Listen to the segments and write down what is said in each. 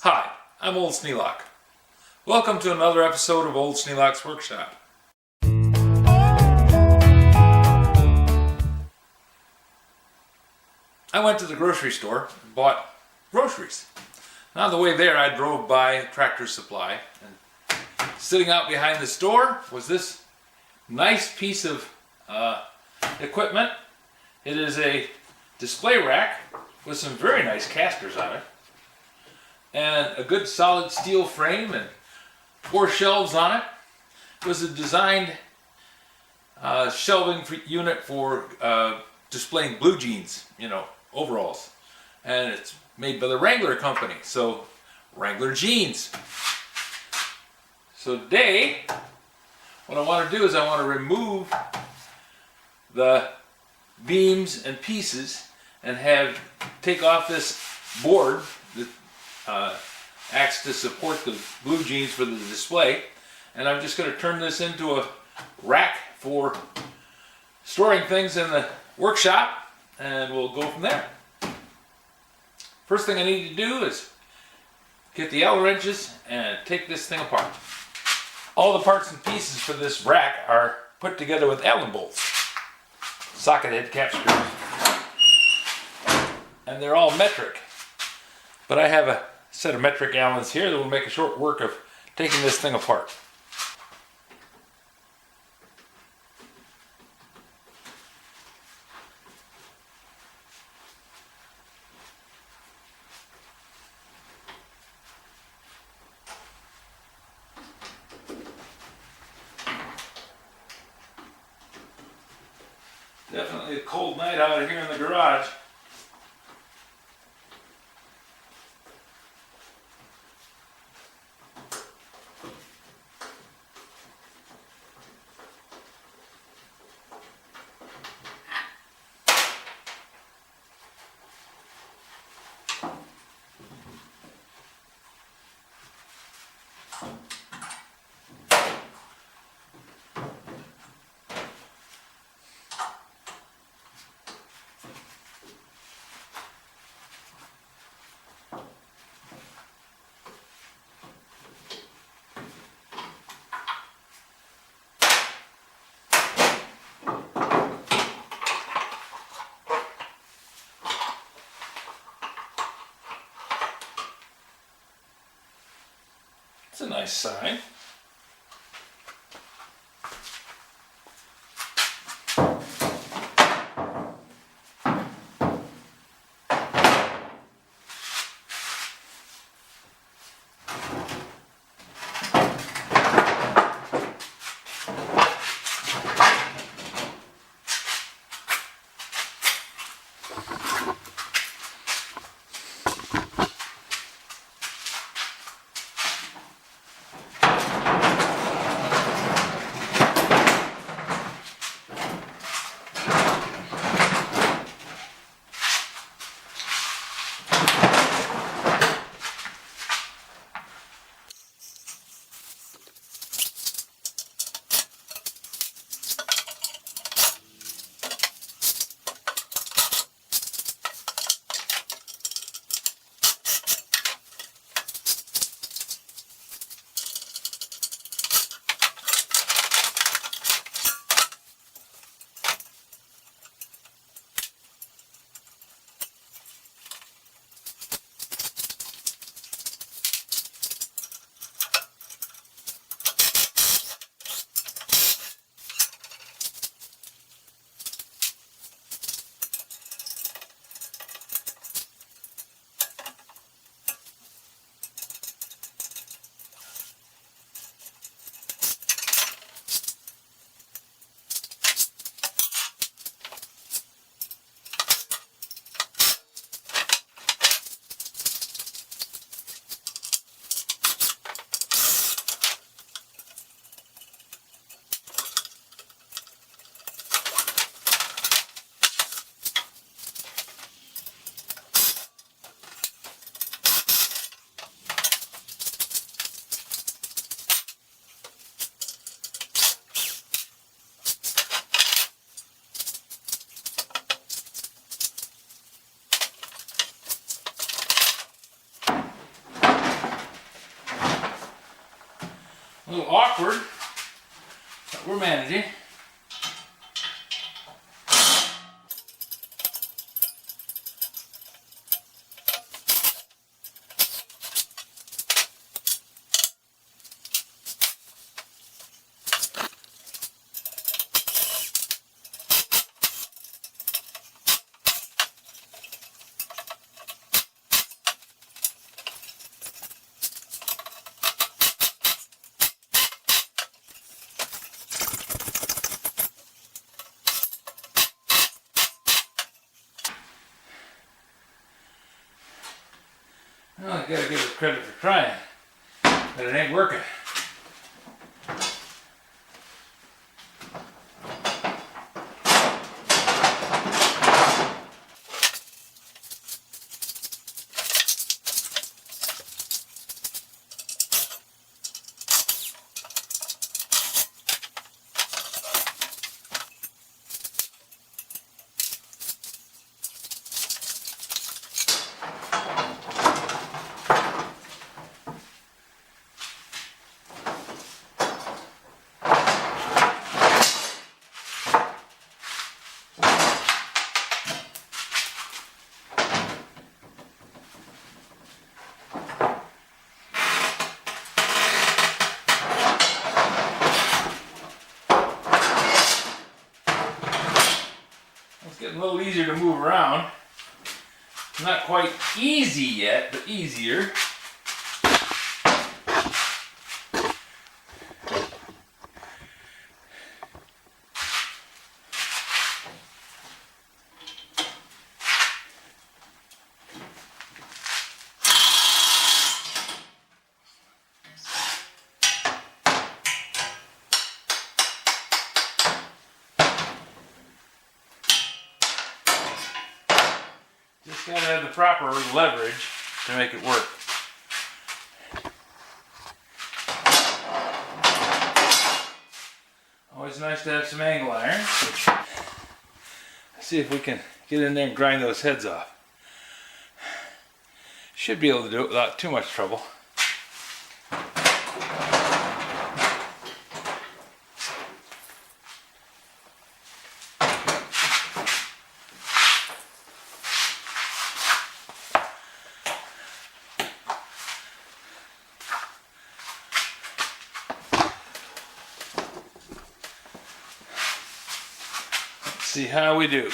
Hi, I'm Old Sneelock. Welcome to another episode of Old Sneelock's Workshop. I went to the grocery store and bought groceries. On the way there, I drove by Tractor Supply, and sitting out behind the store was this nice piece of equipment. It is a display rack with some very nice casters on it, and a good solid steel frame and 4 shelves on it. It was a designed shelving unit for displaying blue jeans, overalls. And it's made by the Wrangler company, so Wrangler jeans. So today, what I want to do is I want to remove the beams and pieces and take off this board that acts to support the blue jeans for the display, and I'm just going to turn this into a rack for storing things in the workshop, and we'll go from there. First thing I need to do is get the Allen wrenches and take this thing apart. All the parts and pieces for this rack are put together with Allen bolts, socket head cap screws, and they're all metric. But I have a set of metric Allens here that will make a short work of taking this thing apart. Definitely a cold night out here in the garage. It's a nice sign. A little awkward, but we're managing. Well, I gotta give it credit for trying, but it ain't working. It's getting a little easier to move around. Not quite easy yet, but easier. Just gotta have the proper leverage to make it work. Always nice to have some angle iron. Let's see if we can get in there and grind those heads off. Should be able to do it without too much trouble. See how we do.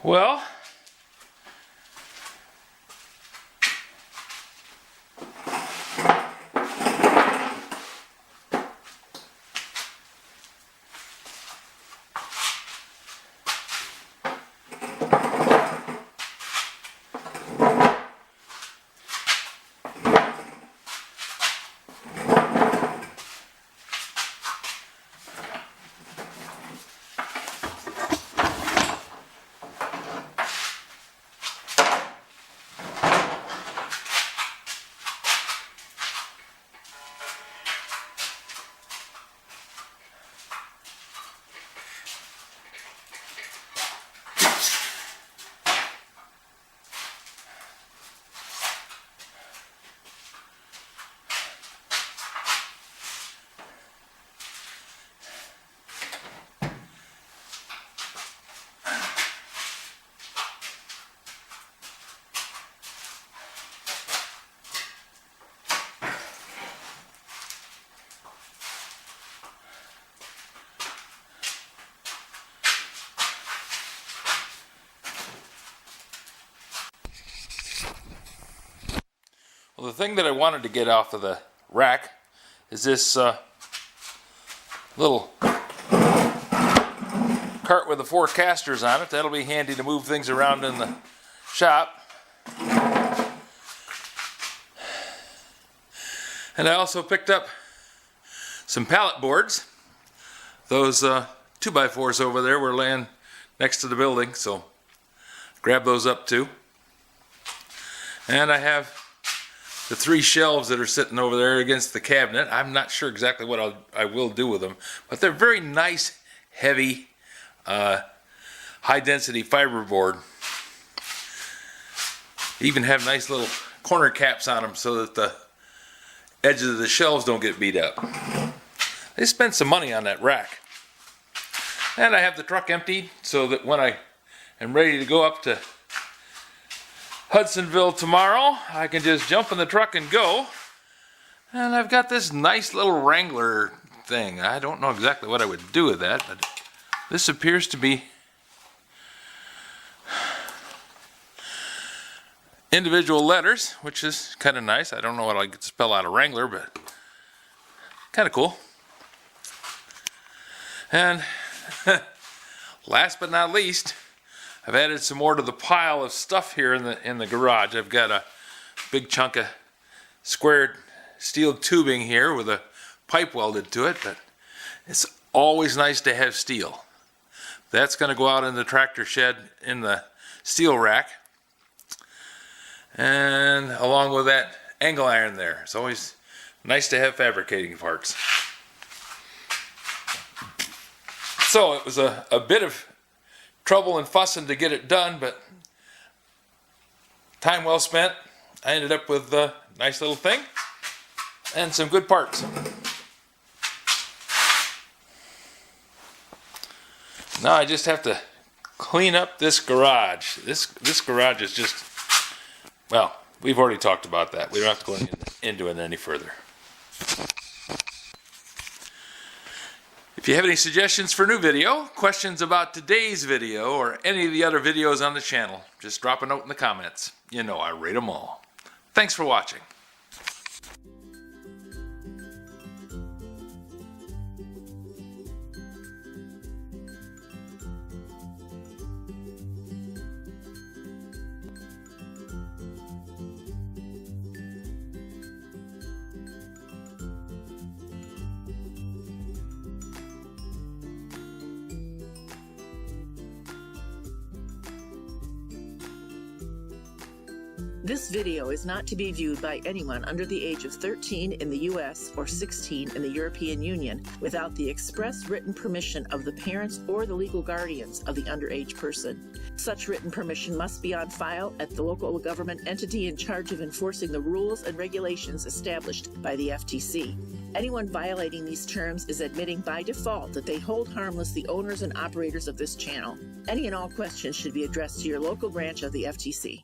Well, well, the thing that I wanted to get off of the rack is this little cart with the 4 casters on it. That'll be handy to move things around in the shop. And I also picked up some pallet boards. Those 2x4s over there were laying next to the building, so grab those up too. And I have the 3 shelves that are sitting over there against the cabinet. I'm not sure exactly what I will do with them, but they're very nice, heavy, high-density fiberboard. Even have nice little corner caps on them so that the edges of the shelves don't get beat up. They spent some money on that rack. And I have the truck emptied so that when I am ready to go up to Hudsonville tomorrow, I can just jump in the truck and go. And I've got this nice little Wrangler thing. I don't know exactly what I would do with that, but this appears to be individual letters, which is kind of nice. I don't know what I could spell out of Wrangler, but kind of cool. And last but not least, I've added some more to the pile of stuff here in the garage. I've got a big chunk of squared steel tubing here with a pipe welded to it, but it's always nice to have steel. That's going to go out in the tractor shed in the steel rack. And along with that angle iron there. It's always nice to have fabricating parts. So it was a bit of trouble and fussing to get it done, but time well spent. I ended up with a nice little thing and some good parts. Now I just have to clean up this garage. This garage is just, well, we've already talked about that. We don't have to go into it any further. If you have any suggestions for a new video, questions about today's video, or any of the other videos on the channel, just drop a note in the comments. You know I rate them all. Thanks for watching. This video is not to be viewed by anyone under the age of 13 in the U.S. or 16 in the European Union without the express written permission of the parents or the legal guardians of the underage person. Such written permission must be on file at the local government entity in charge of enforcing the rules and regulations established by the FTC. Anyone violating these terms is admitting by default that they hold harmless the owners and operators of this channel. Any and all questions should be addressed to your local branch of the FTC.